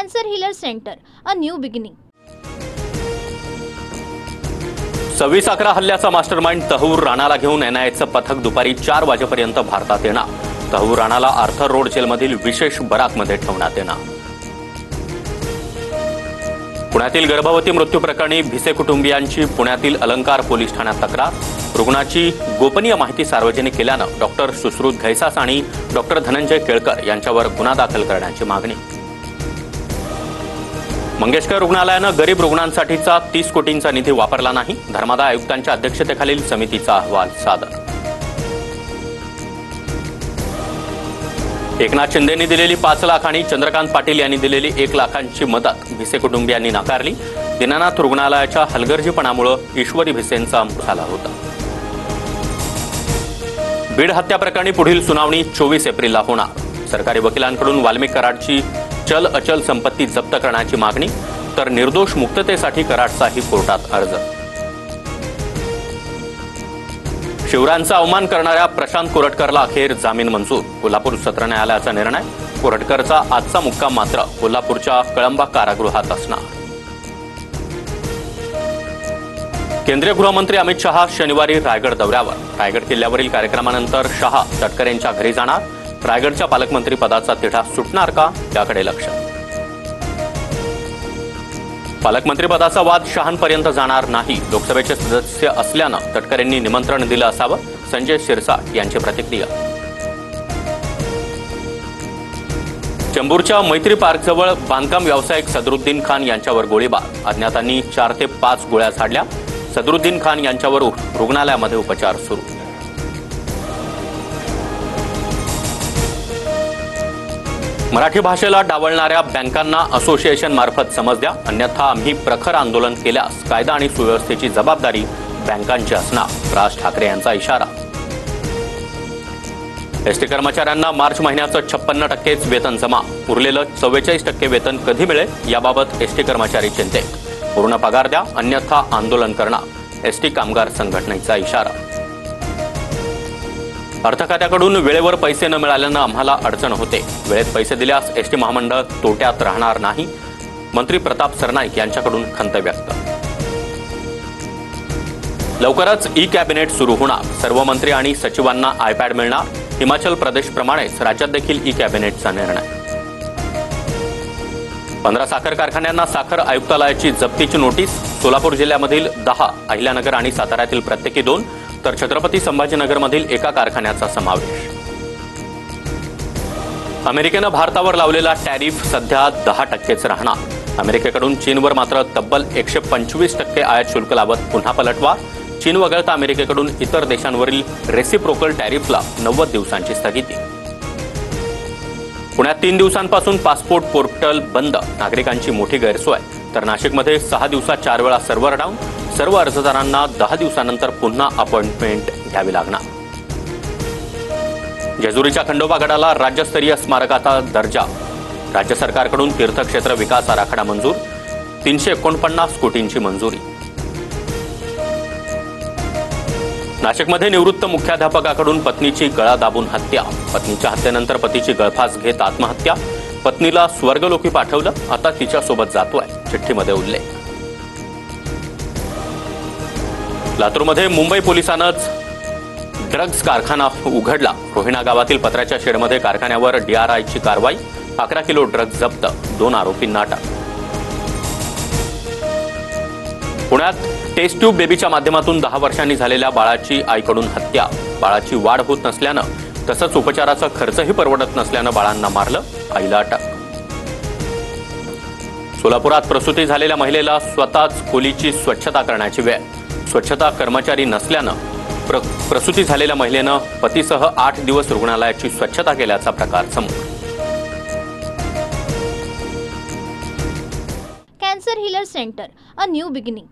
Cancer healer centre, a new beginning. 26/11 हल्ल्याचा mastermind Tahawwur राणाला घेऊन एनआयएचं पथक दुपारी 4 वाजेपर्यंत भारतात येणार. तहूर राणाला आर्थर रोड जेलमधील विशेष बराकमध्ये ठेवण्यात येणार. पुण्यातील गर्भवती मृत्यू प्रकरणी भिसे कुटुंबियांची पुण्यातील अलंकार पोलीस ठाण्यात तक्रार. रुग्णाची गोपनीय माहिती सार्वजनिक केल्यानं डॉक्टर सुश्रुत घैसास आणि डॉक्टर धनंजय केळकर यांच्यावर गुन्हा दाखल करण्याची मागणी. मंगेशकर रुग्णालयानं गरीब रुग्णांसाठीचा 30 कोटींचा निधी वापरला नाही. धर्मादाय आयुक्तांच्या अध्यक्षतेखालील समितीचा अहवाल सादर. एकनाथ शिंदेंनी दिलेली 5 लाख आणि चंद्रकांत पाटील यांनी दिलेली 1 लाखांची मदत भिसे कुटुंबियांनी नाकारली. दीनानाथ रुग्णालयाच्या हलगर्जीपणामुळे ईश्वरी भिसेंचा मृत्यू झाला होता. बीड हत्या प्रकरणी पुढील सुनावणी 24 एप्रिलला होणार. सरकारी वकिलांकडून वाल्मिक कराडची चल अचल संपत्ती जप्त करण्याची मागणी, तर निर्दोष मुक्ततेसाठी कराडचाही कोर्टात अर्ज. शिवरायांचा अवमान करणाऱ्या प्रशांत कोरटकरला अखेर जामीन मंजूर. कोल्हापूर सत्र न्यायालयाचा निर्णय. कोरटकरचा आजचा मुक्काम मात्र कोल्हापूरच्या कळंबा कारागृहात असणार. केंद्रीय गृहमंत्री अमित शहा शनिवारी रायगड दौऱ्यावर. रायगड किल्ल्यावरील कार्यक्रमानंतर शहा तटकरेंच्या घरी जाणार. रायगडच्या पालकमंत्री पदाचा तिढा सुटणार का, याकडे लक्ष. पालकमंत्री पदाचा वाद शहांपर्यंत जाणार नाही. लोकसभेचे सदस्य असल्यानं तटकरेंनी निमंत्रण दिलं असावं, संजय शिरसाट यांची प्रतिक्रिया. चंबूरच्या मैत्री पार्कजवळ बांधकाम व्यावसायिक सदरुद्दीन खान यांच्यावर गोळीबार. अज्ञातांनी 4 ते 5 गोळ्या झाडल्या. सदरुद्दीन खान यांच्यावर रुग्णालयामध्ये उपचार सुरू. मराठी भाषेला डावलणाऱ्या बँकांना असोसिएशन मार्फत समज द्या, अन्यथा आम्ही प्रखर आंदोलन केल्यास कायदा आणि सुव्यवस्थेची जबाबदारी बँकांची असणार. राज ठाकरे यांचा इशारा. एसटी कर्मचाऱ्यांना मार्च महिन्याचं 56% वेतन जमा. उरलेलं 44% वेतन कधी मिळेल याबाबत एसटी कर्मचारी चिंतेत. पूर्ण पगार द्या, अन्यथा आंदोलन करणार. एसटी कामगार संघटनेचा इशारा. अर्थखात्याकडून वेळेवर पैसे न मिळाल्यानं आम्हाला अडचण होते. वेळेत पैसे दिल्यास एसटी महामंडळ तोट्यात राहणार नाही. मंत्री प्रताप सरनाईक यांच्याकडून खंत व्यक्त. लवकरच ई कॅबिनेट सुरू होणार. सर्व मंत्री आणि सचिवांना आयपॅड मिळणार. हिमाचल प्रदेशप्रमाणेच राज्यात देखील ई कॅबिनेटचा निर्णय. 15 साखर कारखान्यांना साखर आयुक्तालयाची जप्तीची नोटीस. सोलापूर जिल्ह्यामधील 10, अहिल्यानगर आणि साताऱ्यातील प्रत्येकी 2, तर छत्रपती संभाजीनगरमधील एका कारखान्याचा समावेश. अमेरिकेनं भारतावर लावलेला टॅरिफ सध्या 10%च राहणार. अमेरिकेकडून चीनवर मात्र तब्बल 125% आयात शुल्क लावत पुन्हा पलटवार. चीन वगळता अमेरिकेकडून इतर देशांवरील रेसिप्रोकल टॅरिफला 90 दिवसांची स्थगिती. पुण्यात 3 दिवसांपासून पासपोर्ट पोर्टल बंद. नागरिकांची मोठी गैरसोय. तर नाशिकमध्ये 6 दिवसात 4 वेळा सर्व्हर डाऊन. सर्व अर्जदारांना 10 दिवसानंतर पुन्हा अपॉइंटमेंट घ्यावी लागणार. जेजुरीच्या खंडोबा गडाला राज्यस्तरीय स्मारकाचा दर्जा. राज्य सरकारकडून तीर्थक्षेत्र विकास आराखडा मंजूर. 349 कोटींची मंजुरी. नाशिकमध्ये निवृत्त मुख्याध्यापकाकडून पत्नीची गळा दाबून हत्या. पत्नीच्या हत्येनंतर पतीची गळफास घेत आत्महत्या. पत्नीला स्वर्गलोकी पाठवलं, आता तिच्यासोबत जातोय, चिठ्ठीमध्ये उल्लेख. लातूरमध्ये मुंबई पोलिसांनाच ड्रग्ज कारखाना उघडला. रोहिणा गावातील पत्र्याच्या शेडमध्ये कारखान्यावर डीआरआयची कारवाई. 11 किलो ड्रग्ज जप्त. 2 आरोपींना अटक. पुण्यात टेस्ट ट्यूब बेबीच्या माध्यमातून 10 वर्षांनी झालेल्या बाळाची आईकडून हत्या. बाळाची वाढ होत नसल्यानं तसंच उपचाराचा खर्चही परवडत नसल्यानं बाळांना मारलं. आईला अटक. सोलापुरात प्रसूती झालेल्या महिलेला स्वतःच खोलीची स्वच्छता करण्याची वेळ. स्वच्छता कर्मचारी नसल्यानं प्रसूती झालेल्या महिलेनं पतीसह 8 दिवस रुग्णालयाची स्वच्छता केल्याचा प्रकार समोर. Cancer healer centre, a new beginning.